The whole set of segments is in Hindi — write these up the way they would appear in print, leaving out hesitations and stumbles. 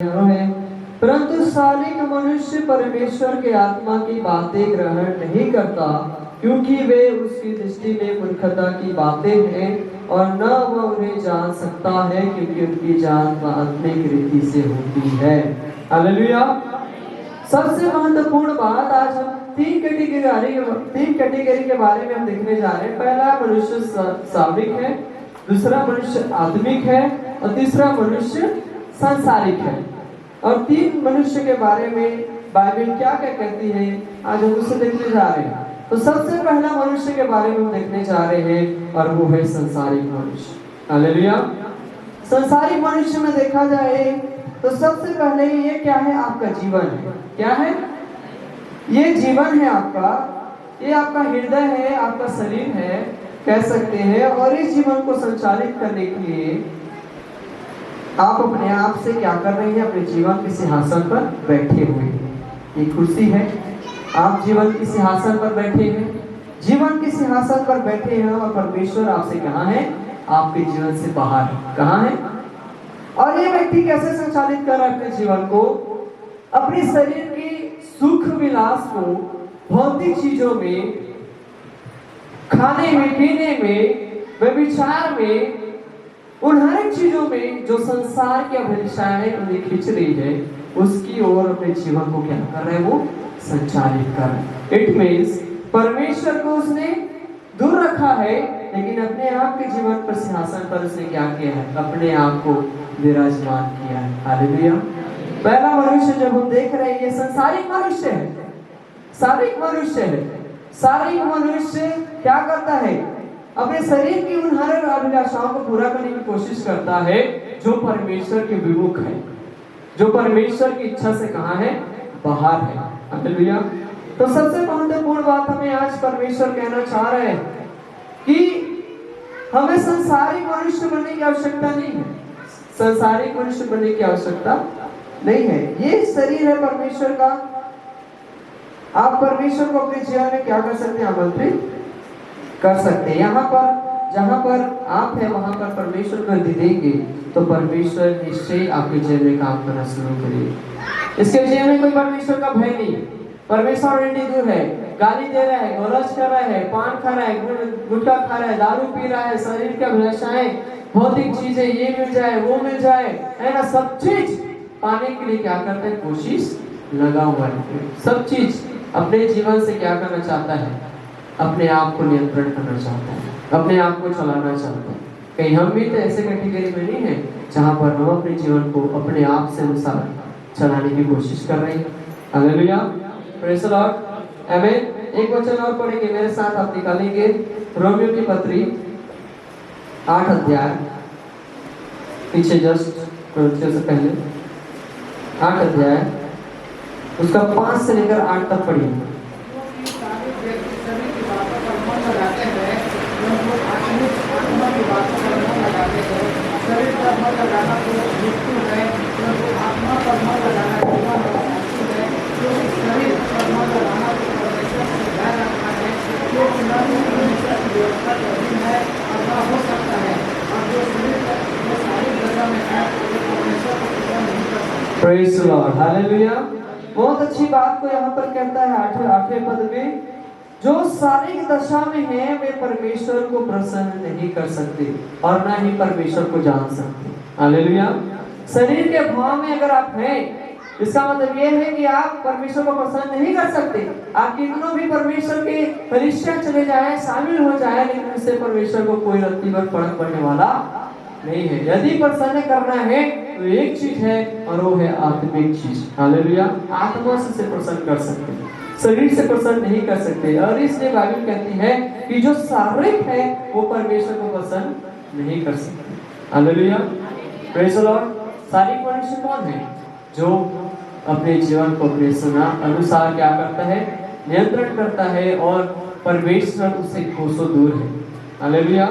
है, परंतु सालिक मनुष्य परमेश्वर के आत्मा की बातें ग्रहण नहीं करता, क्योंकि वे उसकी दृष्टि में मूर्खता की बातें हैं और न वह उन्हें जान सकता है, क्योंकि उनकी जान आत्मिक रीति से होती है। हालेलुया। सबसे महत्वपूर्ण बात आज हम तीन कैटेगरी के बारे में हम देखने जा रहे हैं। पहला मनुष्य साविक है, दूसरा मनुष्य आत्मिक है और तीसरा मनुष्य सांसारिक है। और तीन मनुष्य के बारे में बाइबल क्या क्या कहती है, आज हम उसे देखने जा रहे हैं। तो सबसे पहला मनुष्य के बारे में हम देखने जा रहे हैं और वो है संसारिक मनुष्य। हालेलुया। संसारिक मनुष्य में देखा जाए तो सबसे पहले ये क्या है, आपका जीवन है। क्या है? ये जीवन है आपका, ये आपका हृदय है, आपका शरीर है कह सकते हैं। और इस जीवन को संचालित करने के लिए आप अपने आप से क्या कर रहे हैं, अपने जीवन के सिंहासन पर बैठे हुए हैं। ये कुर्सी है, आप जीवन के सिंहासन पर बैठे हैं, जीवन के सिंहासन पर बैठे हैं और परमेश्वर आपसे कहाँ है, आपके जीवन से बाहर है। कहाँ है? और ये व्यक्ति कैसे संचालित कर रहा है अपने जीवन को? अपने शरीर की सुख विलास को भौतिक चीजों में, खाने में, पीने में, व्यभिचार में, उन हर एक चीजों में जो संसार की अभिलाषाएं उन्हें खींच रही है, उसकी ओर अपने जीवन को क्या कर रहे हैं, वो संचालित कर रहे हैं। इट मीन्स परमेश्वर को उसने दूर रखा है, लेकिन अपने आप के जीवन पर सिंहासन पर उसने क्या किया है, अपने आप को विराजमान किया है। हालेलुया। पहला मनुष्य जब हम देख रहे हैं, ये संसारिक मनुष्य है, शारीरिक मनुष्य है। शारीरिक मनुष्य क्या करता है, अपने शरीर की उन हर अभिलाषाओं को पूरा करने की कोशिश करता है जो परमेश्वर के विमुख है, जो परमेश्वर की इच्छा से कहाँ है, बाहर है। हालेलुया। तो सबसे महत्वपूर्ण बात हमें आज परमेश्वर कहना चाह रहे हैं कि हमें संसारिक मनुष्य बनने की आवश्यकता नहीं है। संसारिक मनुष्य बनने की आवश्यकता नहीं है। ये शरीर है परमेश्वर का। आप परमेश्वर को अपने जीवन में क्या कर सकते हैं, आमंत्रित कर सकते हैं। यहाँ पर जहाँ पर आप है वहां पर परमेश्वर को यदि देंगे तो परमेश्वर निश्चय आपके जीवन में काम करना शुरू करेगा। इसके जीवन में कोई परमेश्वर का भय नहीं। परमेश्वर ऑलरेडी दूर है, गाली दे रहा है, गोलच कर रहा है, पान खा रहा है, गुटखा खा रहा है, दारू पी रहा है, शरीर की अभिलाषाएं, भौतिक चीजें, ये मिल जाए वो मिल जाए, है ना, सब चीज पाने के लिए क्या करता है, कोशिश लगा हुआ है। सब चीज अपने जीवन से क्या करना चाहता है, अपने आप को नियंत्रण करना चाहता है, अपने आप को चलाना चाहता है। कहीं हम भी तो ऐसे कैटेगरी में नहीं है जहाँ पर हम अपने जीवन को अपने आप से अनुसार चलाने की कोशिश कर रहे हैं। हालेलुया। Praise the Lord. आमीन। एक वचन और पढ़ेंगे मेरे साथ, आप निकालेंगे रोमियो की पत्री 8 अध्याय, पीछे जस्ट से पहले 8 अध्याय, उसका 5 से लेकर 8 तक पढ़िए। Praise the Lord. हालेलुया। बहुत अच्छी बात को यहाँ पर कहता है 8वें पद में, जो शारीरिक दशा में है वे परमेश्वर को प्रसन्न नहीं कर सकते और ना ही परमेश्वर को जान सकते। हालेलुया। शरीर के भाव में अगर आप हैं, इसका मतलब ये है कि आप परमेश्वर को प्रसन्न नहीं कर सकते। आप कितनों भी परमेश्वर के परीक्षा चले जाए, शामिल हो जाए, लेकिन उससे परमेश्वर को कोई रत्ती भर फर्क पड़ने वाला नहीं है। यदि प्रसन्न करना है तो एक चीज है और वो है आत्मिक चीज। हालेलुया। आत्मा से प्रसन्न कर सकते हैं, शरीर से प्रसन्न नहीं कर सकते। और इसलिए बाइबल कहती है कि जो शारीरिक है वो परमेश्वर को प्रसन्न नहीं कर सकते। हालेलुया। Praise the Lord. शारीरिक मनुष्य कौन है? जो अपने जीवन को अपने अनुसार क्या करता है, नियंत्रण करता है और परमेश्वर उससे कोसों दूर है। हालेलुया।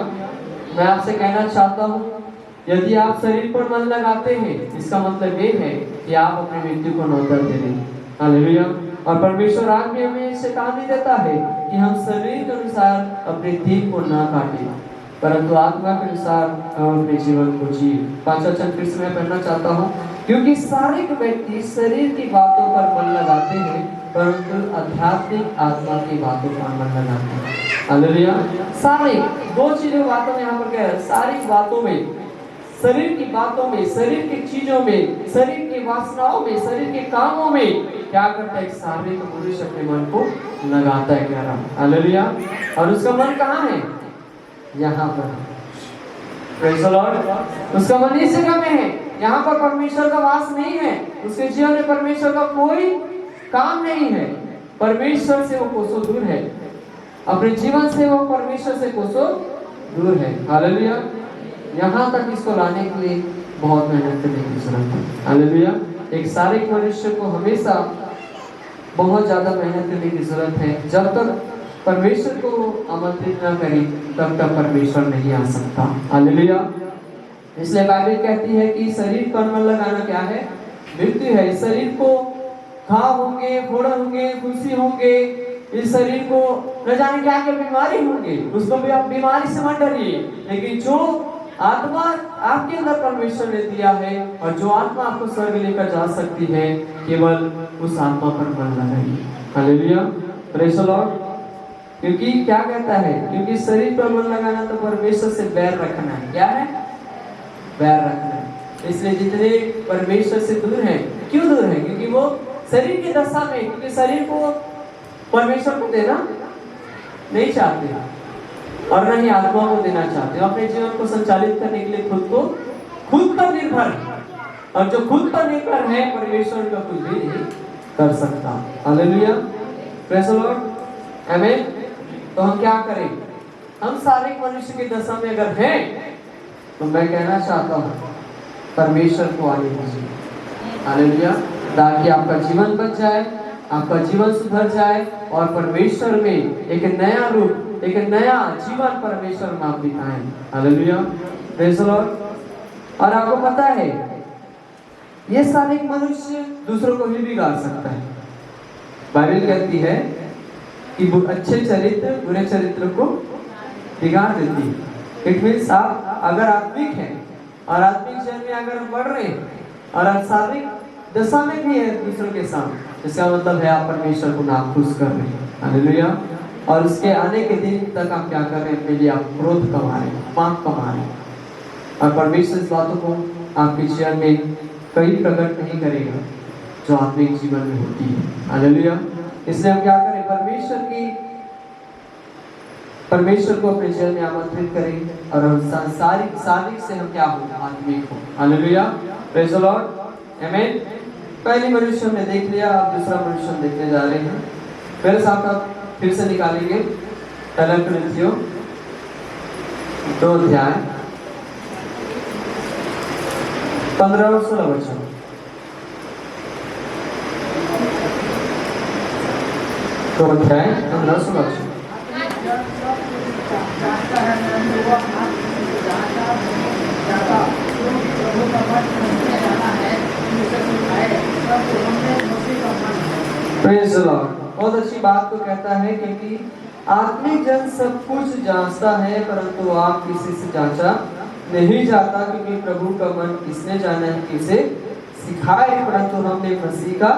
मैं आपसे कहना चाहता हूँ, यदि आप शरीर पर मन लगाते हैं, इसका मतलब ये है कि आप अपनी मृत्यु को न्योता दे रहे हैं। हालेलुया। और परमेश्वर आज भी हमें चेतावनी देता है कि हम शरीर के अनुसार अपने दिन को ना काटें, परंतु आत्मा के अनुसार हम अपने जीवन को जिए। 5 वचन फिर से मैं पढ़ना चाहता हूँ। क्योंकि शारीरिक व्यक्ति शरीर की बातों पर मन लगाते हैं, परंतु आध्यात्मिक आत्मा की बातों पर मन लगाते हैं। हालेलुया। शारीरिक दो चीजों बातों में यहाँ पर क्या है, शारीरिक बातों में, शरीर की बातों में, शरीर की चीजों में, शरीर की वासनाओं में, शरीर के कामों में क्या करता है, शारीरिक मनुष्य अपने मन को लगाता है। कह रहा हालेलुया। और उसका मन कहाँ है, यहाँ पर। Praise the Lord. उसका मन इस जगह में है, यहाँ पर परमेश्वर का वास नहीं है, उसके जीवन में परमेश्वर का कोई काम नहीं है, परमेश्वर से वो कोसों दूर है, अपने जीवन से वो परमेश्वर से कोसों दूर है। हालेलुया। यहाँ तक इसको लाने के लिए बहुत मेहनत करने की जरूरत है। हालेलुया। एक शारीरिक मनुष्य को हमेशा बहुत ज्यादा मेहनत करने की जरूरत है। जब तक परमेश्वर को आमंत्रित न करें तब तक परमेश्वर नहीं आ सकता। हालेलुया। इसलिए बाइबल कहती है कि शरीर पर मन लगाना क्या है, मृत्यु है। इस शरीर को घाव होंगे, फोड़ा होंगे, खुशी होंगे, इस शरीर को न जाने क्या क्या बीमारी होंगे, उसको भी आप बीमारी से मत डरिए। लेकिन जो आत्मा आपके अंदर परमेश्वर ने दिया है और जो आत्मा आपको स्वर्ग लेकर जा सकती है, केवल उस आत्मा पर मन लगाइए। हालेलुया। Praise the Lord. क्योंकि क्या कहता है, क्योंकि शरीर पर मन लगाना तो परमेश्वर से बैर रखना है। क्या है, बैर रखना है। इसलिए जितने परमेश्वर से दूर हैं, क्यों दूर हैं, क्योंकि वो शरीर की दशा में, क्योंकि शरीर को परमेश्वर को देना नहीं चाहते और न ही आत्मा को देना चाहते। अपने जीवन को संचालित करने के लिए खुद पर निर्भर, और जो खुद पर निर्भर है परमेश्वर का कुछ भी नहीं कर सकता। हालेलुया। Praise the Lord. आमीन। तो हम क्या करें, हम शारीरिक मनुष्य की दशा में अगर हैं तो मैं कहना चाहता हूँ परमेश्वर को आने दीजिए। हालेलुया। ताकि आपका जीवन बच जाए, आपका जीवन सुधर जाए और परमेश्वर में एक नया रूप, एक नया जीवन परमेश्वर में आप दिखाएं। हालेलुया। Praise the Lord. और आपको पता है ये शारीरिक मनुष्य दूसरों को भी बिगाड़ सकता है। बाइबल कहती है कि अच्छे चरित्र बुरे चरित्र को बिगाड़ देती है। इट मीन्स आप अगर आत्मिक हैं और आत्मिक जीवन में अगर बढ़ रहे हैं और आप शारीरिक दशा में भी है दूसरों के साथ, इसका मतलब है आप परमेश्वर को नाखुश कर रहे हैं। हालेलुया। और उसके आने के दिन तक आप क्या कर रहे हैं, अपने लिए आप क्रोध कमा रहे हैं, पाप कमा रहे हैं, और परमेश्वर इस बातों को आपके जीवन में कहीं प्रकट नहीं करेगा जो आत्मिक जीवन में होती है। हालेलुया। इसलिए हम क्या करें, परमेश्वर को अपने जीवन में आमंत्रित करें और हम शारीरिक से हम क्या हो, आत्मिक हो। हालेलुया। Praise the Lord. आमीन। पहली मनुष्य हमने देख लिया, अब दूसरा मनुष्य हम देखने जा रहे हैं। मेरे साथ आप फिर से निकालेंगे पहला कुरिन्थियों 2 अध्याय 15 और 16 वचन। तो अध्याय 15-16 वचन। Praise the Lord. बहुत अच्छी बात तो कहता है, क्योंकि आत्मिक जन सब कुछ जांचता है, परंतु आप किसी से जांचा नहीं जाता, क्योंकि प्रभु का मन किसने जाना है, किसे सिखाए, परंतु हमने मसीह का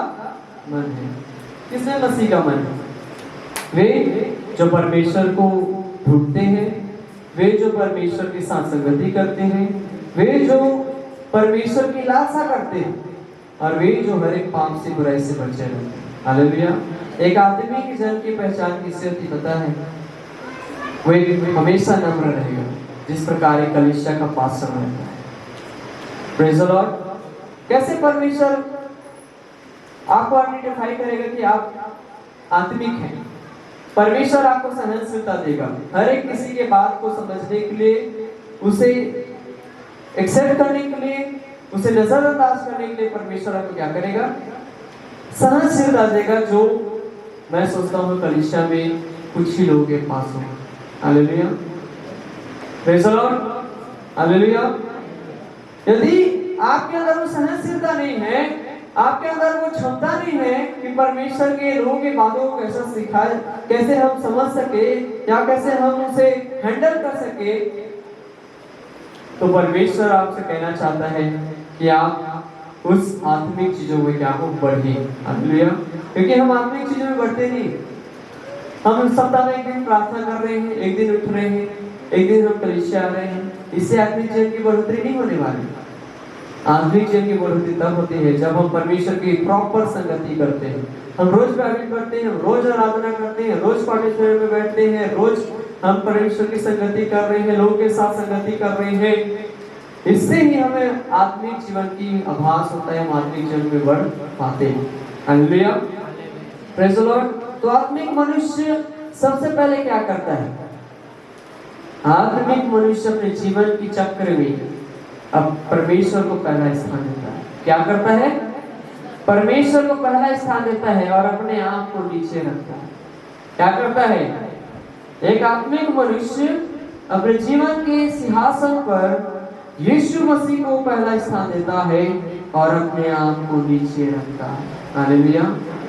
मन है। किसने मसीह का मन है? वे जो परमेश्वर को ढूंढते हैं, वे जो परमेश्वर के साथ संगति करते हैं, वे जो परमेश्वर की लालसा करते हैं, और वे जो हर एक पाप से, बुराई से बचे रहते हैं। हालेलुया। एक आत्मिक जन की पहचान किससे होती पता है? वो हमेशा नम्र रहेगा, जिस प्रकार एक कलीसिया का पास्टर रहता है। Praise the Lord. कैसे परमेश्वर आपको आइडेंटिफाई करेगा कि आप आत्मिक हैं? परमेश्वर आपको सहनशीलता देगा, हर एक किसी के बात को समझने के लिए, उसे एक्सेप्ट करने के लिए, उसे नजरअंदाज करने के लिए परमेश्वर आपको क्या करेगा? सहनशीलता देगा, जो मैं सोचता हूँ कलीसिया में कुछ ही लोगों के पास हो। Hallelujah. Praise the Lord. Hallelujah. यदि आपके अंदर वो सहनशीलता नहीं है, आपके अंदर वो क्षमता नहीं है कि परमेश्वर के लोगों की बातों को कैसे सिखाए, कैसे हम समझ सके या कैसे हम उसे हैंडल कर सके, तो परमेश्वर आपसे कहना चाहता है कि आप उस आत्मिक चीजों में क्या हो, बढ़े। हालेलुया। क्योंकि हम आत्मिक चीजों में बढ़ते नहीं। हम सप्ताह में एक दिन प्रार्थना कर रहे हैं, एक दिन उठ रहे हैं, एक दिन हम कलीसिया आ रहे हैं, इससे आत्मिक जीवन की बढ़ोतरी नहीं होने वाली। आत्मिक जीवन की बढ़ोतरी तब होती है जब हम परमेश्वर की प्रॉपर संगति करते हैं। हम रोज बाइबल पढ़ते हैं, रोज आराधना करते हैं, रोज पार्टिसिपेट में बैठते हैं, रोज हम परमेश्वर की संगति कर रहे हैं, लोगों के साथ संगति कर रहे हैं। इससे ही हमें आत्मिक जीवन की आभास होता है, हम आत्मिक जीवन में बढ़ पाते हैं। Hallelujah, praise the Lord. तो आत्मिक मनुष्य सबसे पहले क्या करता है? आत्मिक मनुष्य अपने जीवन की चक्र में अब परमेश्वर को पहला स्थान देता है। क्या करता है? परमेश्वर को पहला स्थान देता है और अपने आप को नीचे रखता है। क्या करता है? एक आत्मिक मनुष्य अपने जीवन के सिंहासन पर यीशु मसीह को पहला स्थान देता है और अपने आप को नीचे रखता है। हालेलुया।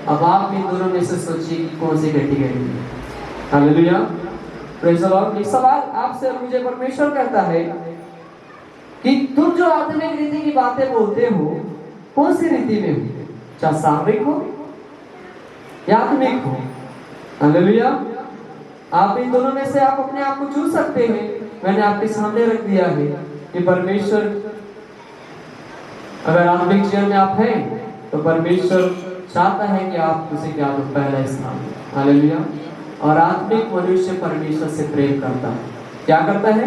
अब आप इन दोनों में से सोचिए कि कौन सी कैटेगरी है। Hallelujah, praise the Lord. एक सवाल आपसे मुझे परमेश्वर कहता है कि तुम जो आत्मिक रीति की बातें बोलते हो, कौन सी रीति में हो? चाहे शारीरिक हो या आत्मिक हो। हालेलुया। आप इन दोनों में से आप अपने आप को चुन सकते हैं। मैंने आपके सामने रख दिया है कि परमेश्वर, अगर आत्मिक जीवन में आप हैं तो परमेश्वर चाहता है कि आप उसे क्या दो, पहला स्थान। हालेलुया। और आत्मिक मनुष्य परमेश्वर से प्रेम करता है। क्या करता है?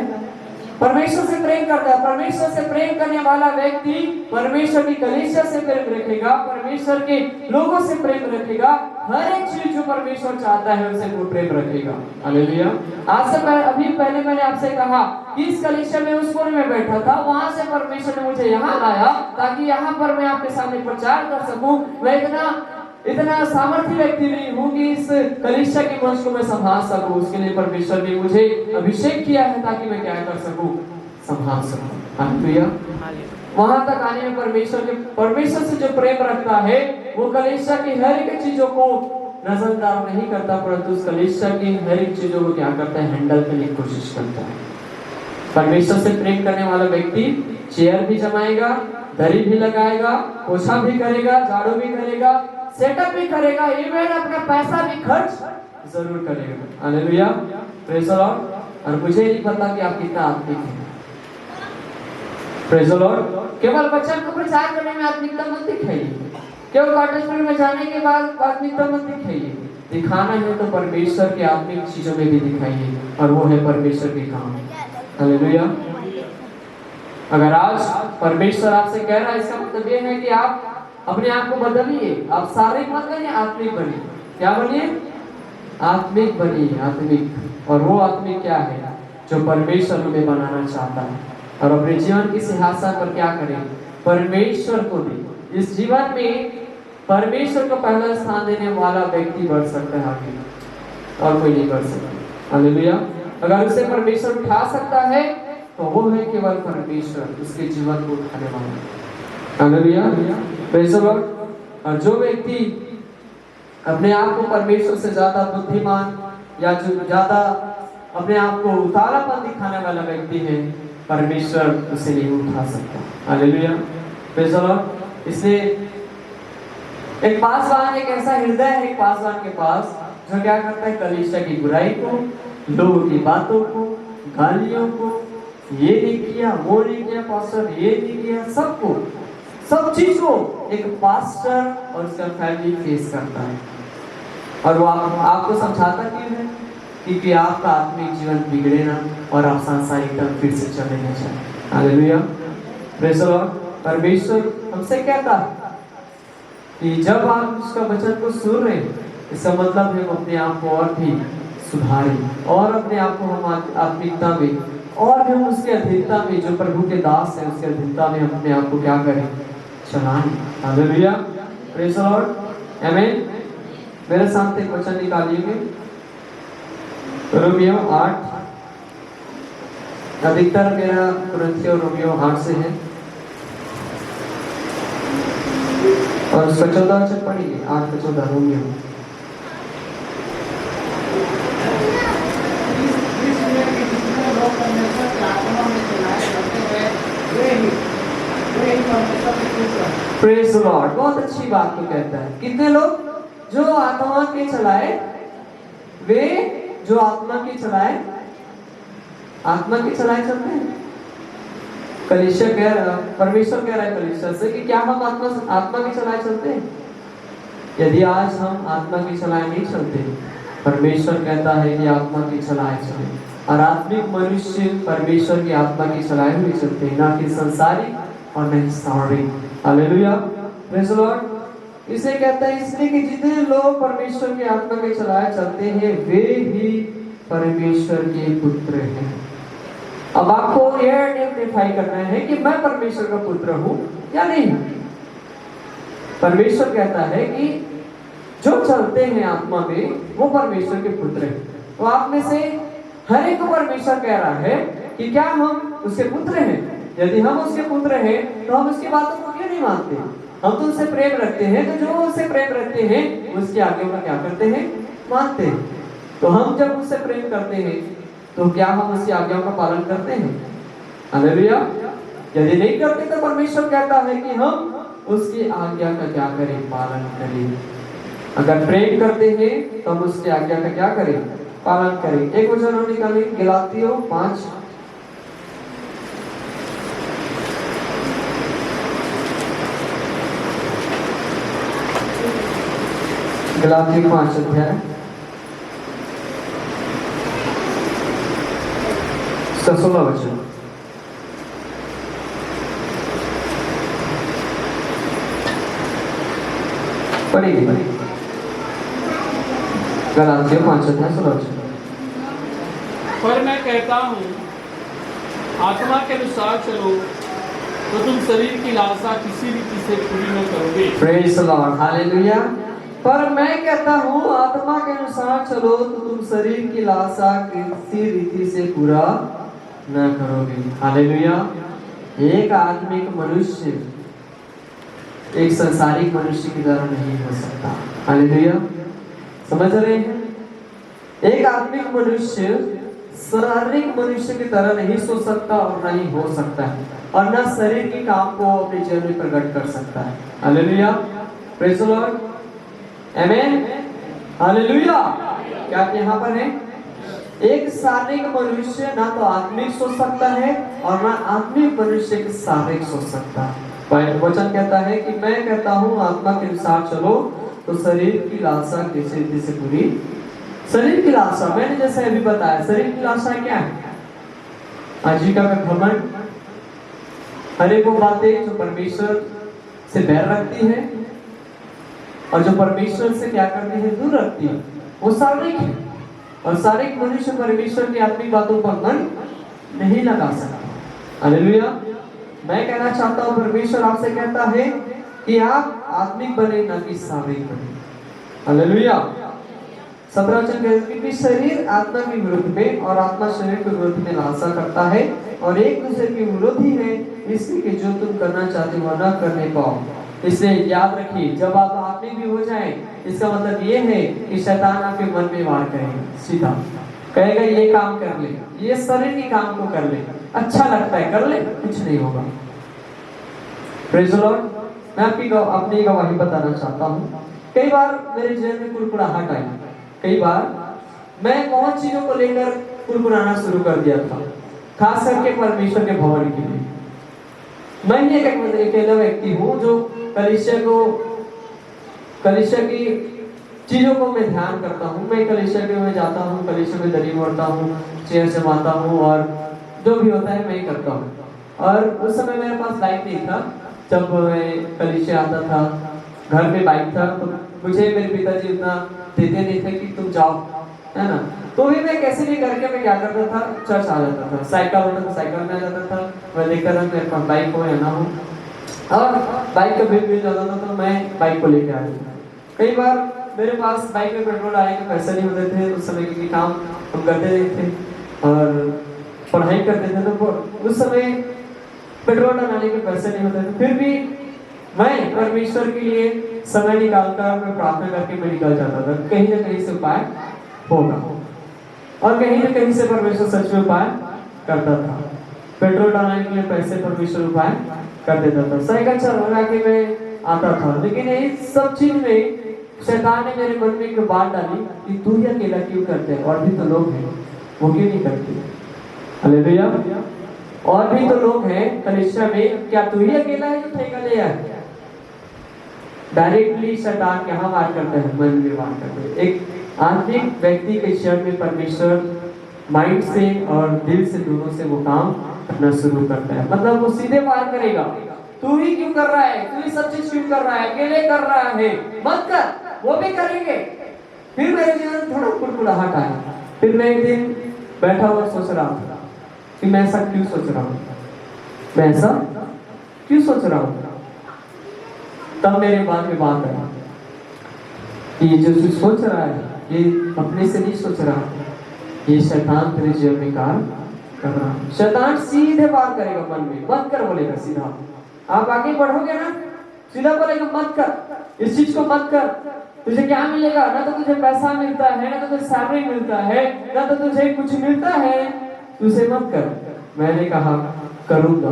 परमेश्वर से प्रेम करता है। परमेश्वर से प्रेम करने वाला व्यक्ति परमेश्वर की कलीसिया से प्रेम रखेगा, परमेश्वर के लोगों से प्रेम रखेगा, हर एक चीज जो परमेश्वर चाहता है उसे वो प्रेम रखेगा। हालेलुया। आज से अभी पहले मैंने आपसे कहा कि इस कलीसिया में उस कोने में बैठा था, वहां से परमेश्वर ने मुझे यहाँ लाया ताकि यहाँ पर मैं आपके सामने प्रचार कर सकूं। मैं इतना सामर्थ्य व्यक्ति नहीं हूँ कि इस कलीसिया के मंच को मैं संभाल सकूं। उसके लिए परमेश्वर ने मुझे अभिषेक किया है ताकि मैं क्या कर सकूं, संभाल सकूं। हालेलुया। वहां तक आने में परमेश्वर से जो प्रेम रखता है वो कलीसिया की हर एक चीजों को नजरअंदाज नहीं करता, परंतु उस कलीसिया की हर एक चीजों को क्या करता है, हैंडल करने की कोशिश करता है। परमेश्वर से प्रेम करने वाला व्यक्ति चेयर भी जमाएगा, दरी भी लगाएगा, पोछा भी करेगा, झाड़ू भी करेगा, सेटअप भी करेगा, इवन अपना पैसा भी खर्च जरूर करेगा। Hallelujah, praise the Lord. और मुझे नहीं पता कि आप कितना आत्मिक हैं। Praise the Lord. केवल वचन को प्रचार करने में आत्मिकता मत दिखाइए, केवल पार्टिसिपेट में जाने के बाद आत्मिकता मत दिखाइए। दिखाना है तो परमेश्वर की आत्मिक चीजों में भी दिखाइए, और वो है परमेश्वर के काम। हालेलुया। अगर आज परमेश्वर आपसे कह रहा है, इसका मतलब ये है कि आप अपने आप को बदलिए। आप शारीरिक मत बनिए, आत्मिक बनिए। क्या बनिए? आत्मिक बनिए, आत्मिक। और वो आत्मिक क्या है? जो परमेश्वर हमें बनाना चाहता है, और अपने जीवन की सिंहासन पर क्या करें? परमेश्वर को दे। इस जीवन में परमेश्वर को पहला स्थान देने वाला व्यक्ति बढ़ सकता है आगे, और कोई नहीं बढ़ सकता। हालेलुया। अगर उसे परमेश्वर उठा सकता है तो वो है केवल परमेश्वर, उसके जीवन को उठाने वाला। Hallelujah, praise the Lord. और जो व्यक्ति अपने आप को परमेश्वर से ज्यादा बुद्धिमान या जो ज्यादा अपने आप को उतारापन दिखाने वाला व्यक्ति है, परमेश्वर उसे नहीं उठा सकता। Hallelujah, praise the Lord. इसलिए एक पासवान, एक ऐसा हृदय है एक पासवान के पास जो क्या करता है? कलीसिया की बुराई को, लोगों की बातों को, गालियों को, ये नहीं किया, वो नहीं किया, पास्टर ये नहीं किया, सबको, सब चीज को एक पास्टर और उसका फैमिली फेस करता है। और वो आपको समझाता क्यों है? क्योंकि आपका आत्मिक जीवन बिगड़े ना, और आप सांसारिक ढंग फिर से चले ना जाए। Hallelujah, praise the Lord. परमेश्वर हमसे कहता कि जब आप उसका वचन को सुन रहे हैं, इसका मतलब है हम अपने आप को और भी सुधारें, और अपने आप को हम आत्मिकता में, और हम उसके अधीनता में, जो प्रभु के दास हैं उसके अधीनता में हम अपने आप को क्या करें? चलाएं। हालेलुया, प्रेज़ द लॉर्ड, आमीन। मेरे साथ एक वचन निकालिए, रोमियो 8। अधिकतर मेरा कुरिन्थियों और रोमियो 8 से है, और उसका 14 वचन पढ़िए। 8 का 14 रोमियो। Praise the Lord. बहुत अच्छी बात को कहता है। कितने लोग जो आत्मा के चलाए, वे जो आत्मा की चलाए, आत्मा की चलाए चलते हैं। कलीसिया कह रहा, परमेश्वर कह रहा है कलीसिया से कि क्या हम आत्मा की चलाए चलते हैं? यदि आज हम आत्मा की चलाए नहीं चलते, परमेश्वर कहता है कि आत्मा की चलाए चले। और आत्मिक मनुष्य परमेश्वर की आत्मा की चलाए हुए चलते हैं, ना कि संसारिक और नहीं सामरिक। Hallelujah, praise the Lord. इसे कहता है इसलिए कि जितने लोग परमेश्वर की आत्मा के चलाए चलते हैं, वे ही परमेश्वर के पुत्र हैं। अब आपको यह आइडेंटिफाई करना है कि मैं परमेश्वर का पुत्र हूं या नहीं। परमेश्वर कहता है कि जो चलते हैं आत्मा में, वो परमेश्वर के पुत्र हैं। तो आप में से हर एक को परमेश्वर कह रहा है कि क्या हम उसके पुत्र हैं? यदि हम उसके पुत्र हैं तो हम उसकी बातों को क्यों नहीं मानते? हम तो उससे प्रेम रखते हैं, तो जो उससे प्रेम रखते हैं उसकी आज्ञा का क्या करते हैं? मानते हैं। तो हम जब उससे प्रेम करते हैं तो क्या हम उसकी आज्ञाओं का पालन करते हैं? हालेलुया। यदि नहीं करते तो परमेश्वर कहता है कि हम उसकी आज्ञा का क्या करें? पालन करें। अगर प्रेम करते हैं तो हम उसकी आज्ञा का क्या करें? पालन करें। एक वचन हम निकालें, गलातियों 5 गलातियों 5 अध्याय 16 वचन। पढ़ेंगे गलातियों 5 अध्याय 16 वचन। पर मैं कहता हूँ, आत्मा के अनुसार चलो तो तुम शरीर की लालसा किसी रीति से पूरी न करोगे। Praise the Lord, hallelujah. पर मैं कहता हूँ आत्मा के अनुसार चलो तो तुम शरीर की लालसा किसी रीति से पूरा न करोगे। हालेलुया। एक आत्मिक मनुष्य एक संसारिक मनुष्य की तरह नहीं हो सकता। हालेलुया, समझ रहे हैं? एक आत्मिक मनुष्य शारीरिक मनुष्य की तरह नहीं सोच सकता और नहीं हो सकता है, और ना शरीर के काम को अपने जीवन में प्रकट कर सकता है। Hallelujah, praise the Lord, amen, hallelujah. क्या आप यहाँ पर हैं? एक शारीरिक मनुष्य ना तो आत्मिक सोच सकता है और ना आत्मिक मनुष्य के शारीरिक सोच सकता है। वचन कहता है कि मैं कहता हूँ आत्मा के अनुसार चलो तो शरीर की लालसा किसी रीति से पूरी। शरीर की लालसा, मैंने जैसे अभी बताया, शरीर की लालसा क्या है? आजीविका का घमंड, हर एक वो बातें जो परमेश्वर से बैर रखती है और जो परमेश्वर से क्या करती है? दूर रखती है, वो शारीरिक है। और शारीरिक मनुष्य परमेश्वर की आत्मिक बातों पर मन नहीं लगा सकता। हालेलुया। मैं कहना चाहता हूँ परमेश्वर आपसे कहता है कि आप आत्मिक बने, ना कि शारीरिक बने। हालेलुया। 17 वचन कहते हैं कि शरीर आत्मा के विरुद्ध में और आत्मा शरीर के विरुद्ध में लालसा करता है और एक दूसरे के विरोधी है, इसलिए कि जो तुम करना चाहते हो न करने पाओ। इसलिए याद रखिए, जब आप आत्मिक भी हो जाए, इसका मतलब ये है कि शैतान आपके मन में वार करेगा, सीधा कहेगा ये काम कर ले, ये शरीर के काम को कर ले, अच्छा लगता है कर ले, कुछ नहीं होगा। Praise the Lord. मैं अपनी गवाही बताना चाहता हूँ। कई बार मेरे जीवन में कुरकुराहट आई, कई बार मैं बहुत चीजों को लेकर कुरकुराना शुरू कर दिया था, खास करके परमेश्वर के भवन के लिए। मैं ही एक अकेला व्यक्ति हूँ जो कलीसिया की चीजों को मैं ध्यान करता हूँ। मैं कलीसिया में जाता हूँ, कलीसिया में दरी मोड़ता हूँ, चेयर जमाता हूँ और जो भी होता है मैं करता हूँ। और उस समय मेरे पास बाइक नहीं था, जब मैं कलीसिया आता था, घर में बाइक था, तो मुझे मेरे पिताजी उतना देते नहीं थे कि तुम जाओ, है ना। तो भी मैं कैसे भी करके मैं क्या करता था, चर्च आ जाता था। साइकिल होता तो साइकिल में आ जाता था, मैं देखता था मेरे पास बाइक हो या ना हो, और बाइक का बिल मिल जाता था तो मैं बाइक को लेके आ जाता था। कई बार मेरे पास बाइक में पेट्रोल आने के पैसे नहीं होते थे उस समय, क्योंकि काम हम करते नहीं थे और पढ़ाई करते थे, तो उस समय पेट्रोल डालने के पैसे नहीं होते थे। फिर भी मैं परमेश्वर के लिए समय निकालकर मैं प्रार्थना करके मैं निकल जाता था, कहीं ना कहीं से उपाय होगा, और कहीं ना कहीं से परमेश्वर सच में उपाय करता था। पेट्रोल डालने के लिए पैसे परमेश्वर उपाय कर देता था। साइकिल चला के मैं आता था, लेकिन इस सब चीज में शैतान ने मेरे मन में एक बात डाली कि तू ही अकेला क्यों करते हैं, और भी तो लोग हैं, वो क्यों नहीं करते। हालेलुया। और भी तो लोग हैं कलीसिया में, क्या तू ही अकेला है जो ठेका ले आए। डायरेक्टली शैतान यहाँ वार करता है, मन में वार करता है। एक आंतरिक व्यक्ति के जीवन में परमेश्वर माइंड से और दिल से, दोनों से वो काम करना शुरू करता है। मतलब वो सीधे वार करेगा, तू ही क्यों कर रहा है, तू ही सब चीज क्यों कर रहा है, अकेले कर रहा है, मत कर, वो भी करेंगे। फिर मेरे जीवन में थोड़ा कुड़कुड़ाहट आया। फिर मैं एक दिन बैठा हुआ सोच रहा था कि मैं ऐसा क्यों सोच रहा हूँ, मैं ऐसा क्यों सोच रहा हूँ। तब मेरे बाद में बात आई कि ये जो तू सोच रहा है ये अपने से नहीं सोच रहा, ये शैतान तेरे जीवन में कार्य कर रहा है। शैतान सीधे वार करेगा मन में, मत कर बोलेगा सीधा। आप आगे बढ़ोगे ना, सीधा बोलेगा मत कर, इस चीज को मत कर। तुझे क्या मिलेगा, ना तो तुझे पैसा मिलता है, ना तो तुझे सैलरी मिलता है, ना तो तुझे कुछ मिलता है, तुझे मत कर। मैंने कहा करूंगा,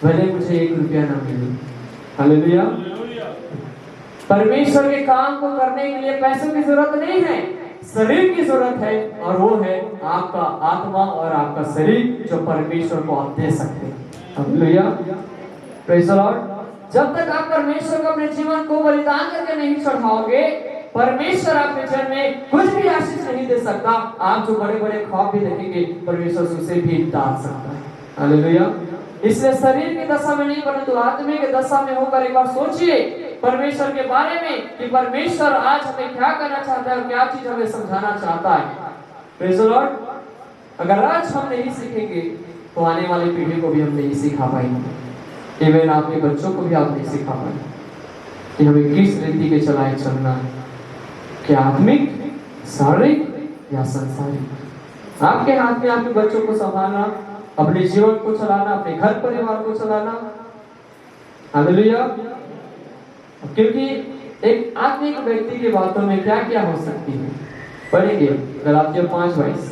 भले मुझे 1 रुपया ना मिले। हालेलुया। परमेश्वर के काम को करने के लिए पैसों की जरूरत नहीं है, शरीर की जरूरत है, और वो है आपका आत्मा और आपका शरीर जो परमेश्वर को आप दे सकते हैं। Hallelujah, praise the Lord. जब तक आप परमेश्वर को अपने जीवन को बलिदान करके नहीं चढ़ाओगे, परमेश्वर आपके जीवन में कुछ भी आशीष नहीं दे सकता। आप जो बड़े बड़े ख्वाब भी देखेंगे, परमेश्वर उसे भी डाल सकता है। हालेलुया। इसलिए शरीर की दशा में नहीं, परंतु आत्मा की दशा में होकर एक बार सोचिए परमेश्वर के बारे में कि परमेश्वर आज हमें क्या करना चाहता है और क्या चीज हमें समझाना चाहता है। Praise the Lord. अगर आज हम नहीं सीखेंगे तो आने वाली पीढ़ी को भी हम नहीं सिखा पाएंगे। इवन आपके बच्चों को भी आप नहीं सिखा पाएंगे कि हमें किस रीति के चलाए चलना है, क्या आत्मिक, शारीरिक या सांसारिक। आपके हाथ में आपके बच्चों को संभालना, अपने जीवन को चलाना, अपने घर परिवार को चलाना। हालेलुया। क्योंकि एक आत्मिक व्यक्ति की बातों में क्या क्या हो सकती है, पढ़ेंगे गलातियों 5:22।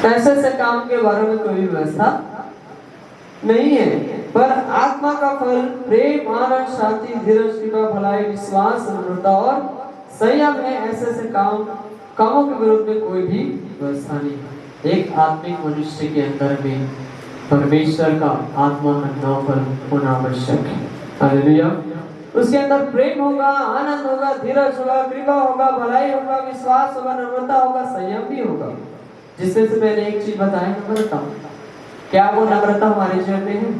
ऐसे काम के बारे में कोई व्यवस्था नहीं है, पर आत्मा का फल प्रेम, आनंद, शांति, धीरज, कृपा, भलाई, विश्वास, नम्रता और संयम है। ऐसे कामों के विरुद्ध में कोई भी व्यवस्था नहीं। एक आत्मिक मनुष्य के अंदर में परमेश्वर का आत्मा का नवफल होना आवश्यक है। हालेलुया। उसके अंदर प्रेम होगा, आनंद होगा, धीरज होगा, कृपा होगा, भलाई होगा, विश्वास होगा, नम्रता होगा, संयम भी होगा। जिसमें से मैंने एक चीज बताई, नम्रता। क्या वो नम्रता हमारे जीवन में है?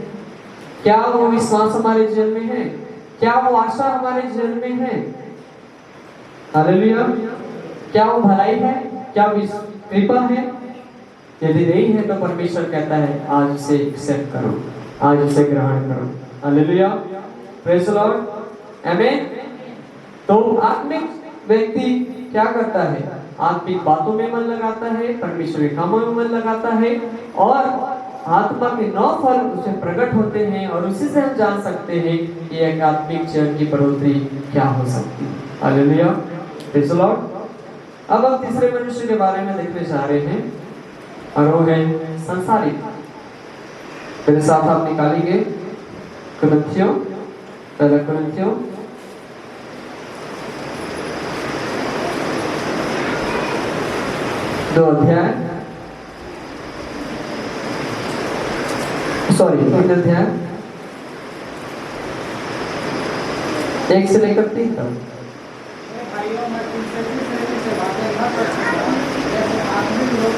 क्या वो विश्वास हमारे जीवन में है? क्या वो आशा हमारे जीवन में है? हालेलुया। क्या वो भलाई है? क्या कृपा है? यदि नहीं है तो परमेश्वर कहता है आज उसे एक्सेप्ट करो, आज उसे ग्रहण करो। हालेलुया, प्रेज़ द लॉर्ड, आमीन। तो आत्मिक व्यक्ति क्या करता है? आत्मिक बातों में मन लगाता है, परमेश्वर के कामों में मन लगाता है, और आत्मा के 9 फल उसे प्रकट होते हैं, और उसी से हम जान सकते हैं कि एक आत्मिक जीवन की बढ़ोतरी क्या हो सकती है। Hallelujah, praise the Lord. अब हम तीसरे मनुष्य के बारे में देखने जा रहे हैं, और वो है संसारिक। मेरे साथ आप निकालेंगे कुरिन्थियों, पहला कुरिन्थियों 2 अध्याय, 3 अध्याय 1 से लेकर 3 तक। भाइयों, मैं तुमसे किस रीति से बातें न कर सकता, जैसे आत्मिक लोग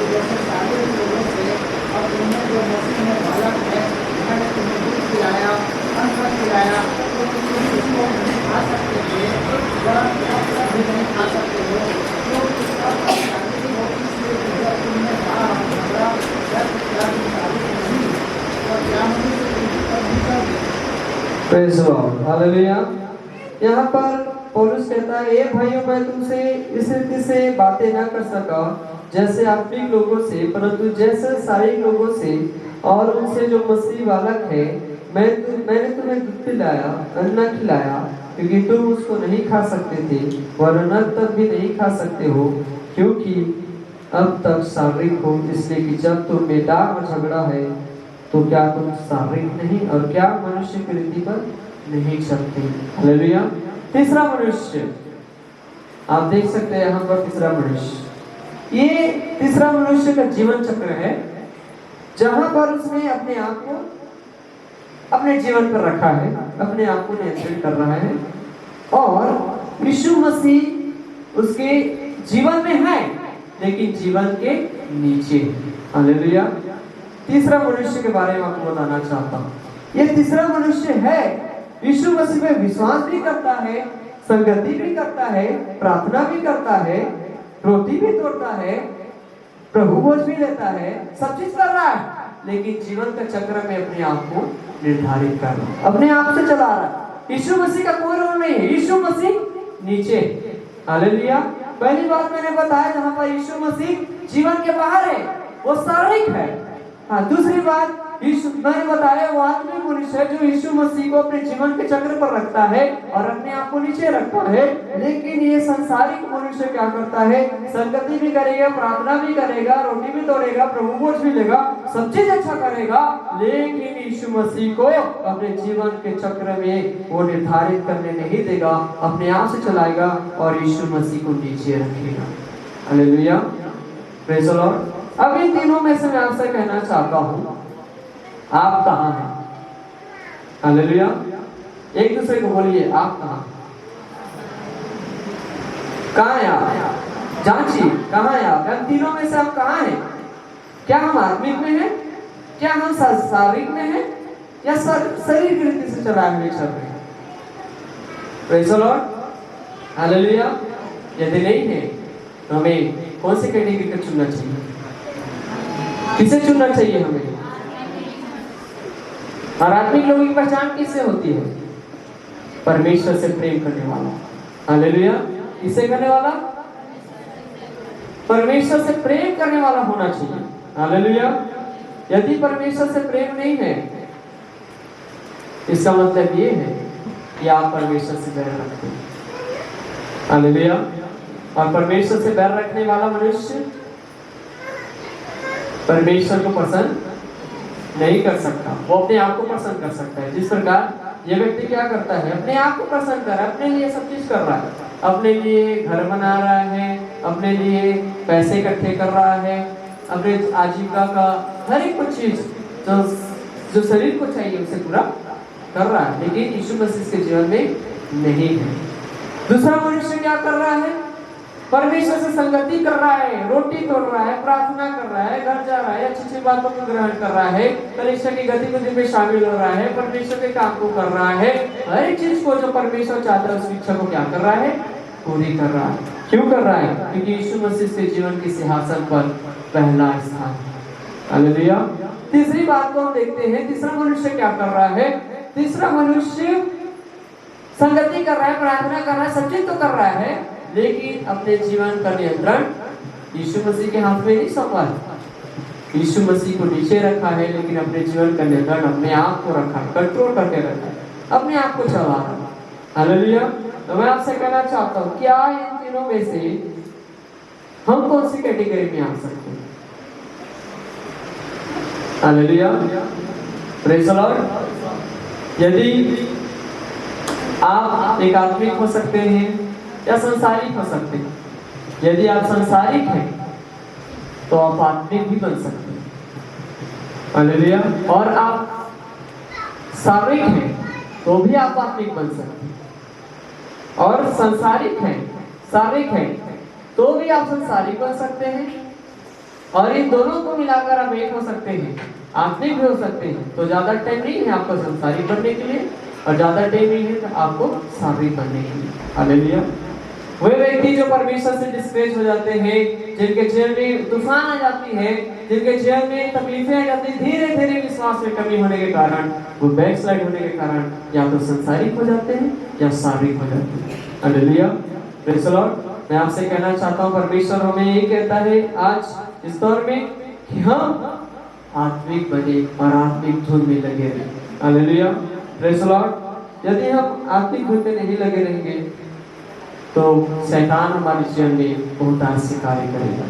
जैसे शारीरिक लोगों से, और तुमने जो मसीह में बालक है, मैंने तुम्हें दूध खिलाया, अन्न खिलाया, तो तुम उसको नहीं खा सकते थे, वह भी नहीं खा सकते हो, तो शारीरिक हो, इसलिए जब तुमने कहा झगड़ा या इत्यादि शारीरिक नहीं, और क्या मनुष्य तुमसे कर नहीं कर। Praise the Lord, hallelujah. यहाँ पर पौलुस कहता है, ए भाइयों, मैं तुमसे इस रीति से बातें न कर सका जैसे आत्मिक लोगों से, परंतु जैसे शारीरिक लोगों से, और उनसे जो मसीह बालक है। मैंने तुम्हें दूध पिलाया, अन्न खिलाया, क्योंकि तुम उसको नहीं खा सकते थे, और अन्न तक भी नहीं खा सकते हो, क्योंकि अब तक शारीरिक हो, इसलिए कि जब तुम में डार और झगड़ा है तो क्या तुम शारीरिक नहीं और क्या मनुष्य की रीति पर नहीं चलते। हालेलुया। तीसरा मनुष्य आप देख सकते हैं यहाँ पर, तीसरा मनुष्य, ये तीसरा मनुष्य का जीवन चक्र है जहां पर उसने अपने आप को अपने जीवन पर रखा है, अपने आप को नियंत्रित कर रहा है और यीशु मसीह उसके जीवन में है लेकिन जीवन के नीचे। हालेलुया। तीसरा मनुष्य के बारे में आपको बताना चाहता हूँ। ये तीसरा मनुष्य है, यीशु मसीह में विश्वास भी करता है, संगति भी करता है, प्रार्थना भी करता है, रोटी भी तोड़ता है, प्रभु भोज भी लेता है, सब चीज कर रहा है, लेकिन जीवन का चक्र में अपने आप को निर्धारित कर रहा है, अपने आप से चला रहा है। यीशु मसीह का कोई रोल नहीं है, यीशु मसीह नीचे। हालेलुया। पहली बात मैंने बताया जहां पर यीशु मसीह जीवन के बाहर है, वो शारीरिक है। हाँ, दूसरी बात यीशु मैंने बताया वो आत्मिक मनुष्य है जो यीशु मसीह को अपने जीवन के चक्र पर रखता है और अपने आप को नीचे रखता है। लेकिन ये संसारिक मनुष्य क्या करता है, संगति भी करेगा, प्रार्थना भी करेगा, रोटी भी तोड़ेगा, प्रभु भोज भी लेगा, सब चीज अच्छा करेगा, लेकिन यीशु मसीह को अपने जीवन के चक्र में वो निर्धारित करने नहीं देगा, अपने आप से चलाएगा और यीशु मसीह को नीचे रखेगा। हालेलुया। Praise the Lord. अब इन तीनों में से मैं आपसे कहना चाहता हूँ, आप कहाँ हैं? हालेलुया। एक दूसरे को बोलिए, आप कहाँ हैं? आप जांचिए, कहाँ हैं आप? हम तीनों में से हम कहाँ हैं? क्या हम आत्मिक में हैं? क्या हम शारीरिक में हैं? या शरीर की रीति से चलाए हुए चल रहे हैं? Praise the Lord. हालेलुया। यदि नहीं है तो हमें कौन सी कैटेगरी को चुनना चाहिए? किसे चुनना चाहिए हमें? और आत्मिक लोगों की पहचान किससे होती है? परमेश्वर से प्रेम करने वाला। हालेलुया। किससे करने वाला? परमेश्वर से प्रेम करने वाला होना चाहिए। हालेलुया। यदि परमेश्वर से प्रेम नहीं है, इसका मतलब ये है कि आप परमेश्वर से बैर रखते हैं। हालेलुया। और परमेश्वर से बैर रखने वाला मनुष्य परमेश्वर को पसंद नहीं कर सकता, वो अपने आप को पसंद कर सकता है। जिस प्रकार ये व्यक्ति क्या करता है, अपने आप को पसंद कर रहा है, अपने लिए सब चीज कर रहा है, अपने लिए घर बना रहा है, अपने लिए पैसे इकट्ठे कर रहा है, अपने आजीविका का हर एक कुछ चीज जो शरीर को चाहिए उसे पूरा कर रहा है, लेकिन यीशु मसीह के जीवन में नहीं है। दूसरा मनुष्य क्या कर रहा है? परमेश्वर से संगति कर रहा है, रोटी तोड़ रहा है, प्रार्थना कर रहा है, घर जा रहा है, अच्छी अच्छी बातों को ग्रहण कर रहा है, परमेश्वर की गतिविधि में शामिल हो रहा है, परमेश्वर के काम को कर रहा है, हर एक चीज को जो परमेश्वर चाहता है उस इच्छा को क्या कर रहा है? पूरी कर रहा है। क्यों कर रहा है? क्योंकि यीशु मसीह के जीवन के सिंहासन पर पहला स्थान। हालेलुया। तीसरी बात को हम देखते हैं, तीसरा मनुष्य क्या कर रहा है? तीसरा मनुष्य संगति कर रहा है, प्रार्थना कर रहा है, सब चीज तो कर रहा है, लेकिन अपने जीवन का नियंत्रण यीशु मसीह के हाथ में नहीं सौंपा है। यीशु मसीह को नीचे रखा है, लेकिन अपने जीवन का नियंत्रण अपने आप को रखा है, कंट्रोल करके रखा है, अपने आप को चला रहा है। हालेलुया। तो मैं आपसे कहना चाहता हूँ, क्या इन तीनों में से हम कौन सी कैटेगरी में आ सकते हैं? हालेलुया। Praise the Lord. यदि आप एक आत्मिक हो सकते हैं या संसारिक हो सकते हैं। यदि आप संसारिक हैं तो आप आत्मिक भी बन सकते हैं। हालेलुया। और आप शारीरिक हैं तो भी आप आत्मिक बन सकते हैं। और संसारिक हैं, शारीरिक हैं तो भी आप संसारिक बन सकते हैं। और इन दोनों को मिलाकर आप एक हो सकते हैं, आत्मिक भी हो सकते हैं। तो ज्यादा टाइम नहीं है आपको संसारिक बनने के लिए और ज्यादा टाइम नहीं है तो आपको शारीरिक बनने के लिए। हालेलुया। वे व्यक्ति जो परमेश्वर से डिस्करेज हो जाते हैं, जिनके जीवन में तूफान आ जाती है, जिनके जीवन में तकलीफें आ जाती है, धीरे धीरे विश्वास में कमी होने के कारण, वो बैकस्लाइड होने के कारण या तो संसारिक हो जाते हैं या शारीरिक हो जाते हैं। हालेलुया। Praise the Lord. मैं आपसे कहना चाहता हूँ, परमेश्वर हमें ये कहता है आज इस दौर में कि हम आत्मिक बने और आत्मिक धुन में लगे रहे। हालेलुया। Praise the Lord. यदि हम आत्मिक धुन में नहीं लगे रहेंगे तो शैतान हमारे जीवन में बहुत हास्य कार्य करेगा।